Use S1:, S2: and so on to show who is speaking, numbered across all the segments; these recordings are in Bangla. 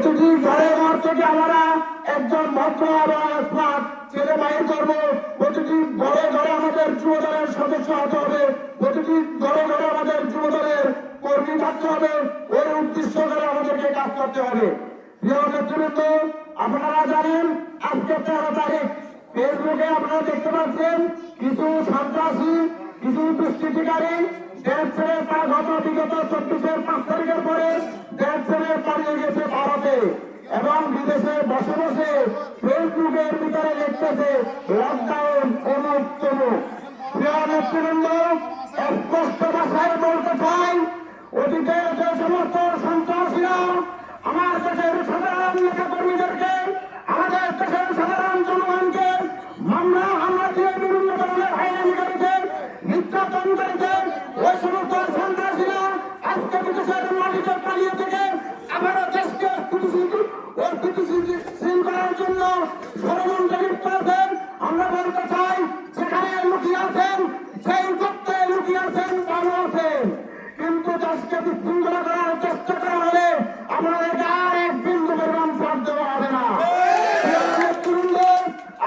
S1: প্রতিটি ঘরে ঘর থেকে আমরা একজন ভদ্র এবং স্মার্ট ছেলে বাহির করবো। প্রতিটি ঘরে ঘরে আমাদের যুবদলের সদস্য হতে হবে, প্রতিটি ঘরে ঘরে আমাদের যুবদলের কর্মী থাকতে হবে। ওই উদ্দেশ্য করে আমাদেরকে কাজ করতে হবে। প্রিয় নেতৃবৃন্দ, আপনারা জানেন আজকে 13 তারিখ ফেসবুকে আপনারা দেখতে পাচ্ছেন কিছু সন্ত্রাসী, কিছু দুষ্কৃতিকারী দেশ ছেড়ে তার বিগত 24-এর 5 তারিখের পরে দেশ ছেড়ে পালিয়ে গেছে ভারতে এবং বিদেশে বসে বসে ফেসবুকের ভিতরে লিখতেছে লকডাউন অমুক তমুক। প্রিয় নেতৃবৃন্দ, স্পষ্ট ভাষায় বলতে চাই, অতীতের যে সমস্ত সন্ত্রাসীরা আমার দেশের সাধারণ নেতাকর্মীদেরকে, আমাদের দেশের সাধারণ জনগণকে মামলা হামলা দিয়ে বিভিন্ন ধরনের হয়রানি করেছে, নির্যাতন করেছে, ওই সমস্ত সন্ত্রাসীরা আজকে বিদেশের মাটিতে পালিয়ে থেকে আবারও দেশকে স্থিতিশীল করার জন্য ষড়যন্ত্রে লিপ্ত আছেন। আমরা বলতে চাই, যেখানে লুকিয়ে আছেন, সেই তত্ত্বে লুকিয়ে আছেন, ভালো আছেন, কিন্তু দেশকে বিশৃঙ্খলা করার চেষ্টা করা হলে আপনাদেরকে আর এক বিন্দু পরিমাণ ছাড় দেওয়া হবে না।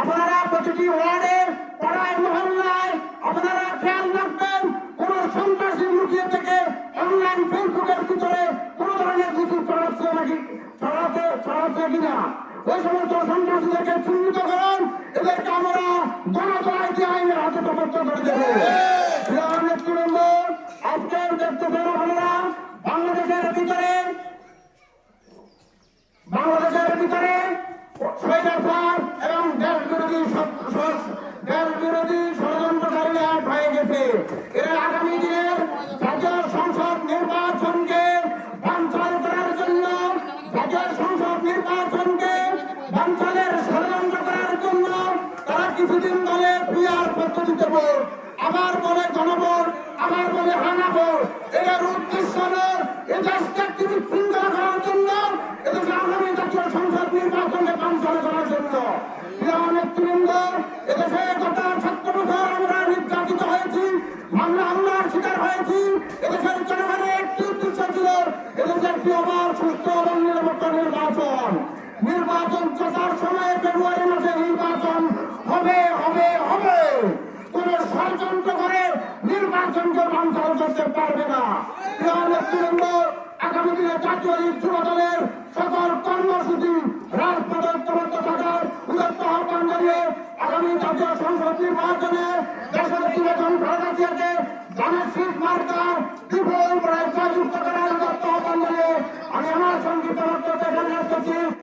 S1: আপনারা প্রতিটি ওয়ার্ডে, পাড়ায়, মহল্লায় আপনারা খেয়াল রাখবেন, কোন সন্ত্রাসী লুকিয়ে থেকে অনলাইন ফেসবুকের ভিতরে কোন ধরনের কিছু ছড়াচ্ছে নাকি, ছড়াচ্ছে কিনা। ওই সমস্ত সন্ত্রাসীদেরকে চিহ্নিত করেন, এদেরকে আমরা গণতন্ত্র আইনের হাতে প্রবর্তন করে দেবো। নেতৃবৃন্দ, আজকে দেখতেছেন আপনারা বাংলাদেশের ভিতরে স্বৈরাচার এবং দেশ বিরোধী ষড়যন্ত্রকারীরা হয়ে গেছে। এরা আগামী দিনের জাতীয় সংসদ নির্বাচনকে বানচাল করার জন্য, জাতীয় সংসদ নির্বাচনকে বানচালের ষড়যন্ত্র করার জন্য তারা কিছুদিন বলে পিআর পদ্ধতিতে ভোট, আবার বলে জনভোট, আবার বলে হানা ভোট। এর উদ্দেশ্য হল এ দেশকে বিশৃঙ্খলা করার জন্য, এদেশে আগামী জাতীয় সংসদ নির্বাচনকে বানচাল করার জন্য। প্রিয় নেতৃবৃন্দ, এদেশে গত 7 বছর আমরা নির্যাতিত হয়েছি, মামলা হামলার শিকার হয়েছি। এদেশের জনগণের একটি উদ্দেশ্য ছিল এদেশে একটি অবাধ, সুস্থ এবং নিরাপত্ত নির্বাচন প্রচার সময়ে ফেব্রুয়ারি মাসে নির্বাচন হবে হবে হবে। কোন ষড়যন্ত্র করে নির্বাচনকে বানচাল করতে পারবে না। প্রিয় নেতৃবৃন্দ, আগামী দিনে জাতীয় যুব দলের সকল কর্মসূচি রাজপথে ঐক্যবদ্ধ থাকার উদাত্ত আহ্বান জানিয়ে আগামী জাতীয় সংসদ নির্বাচনে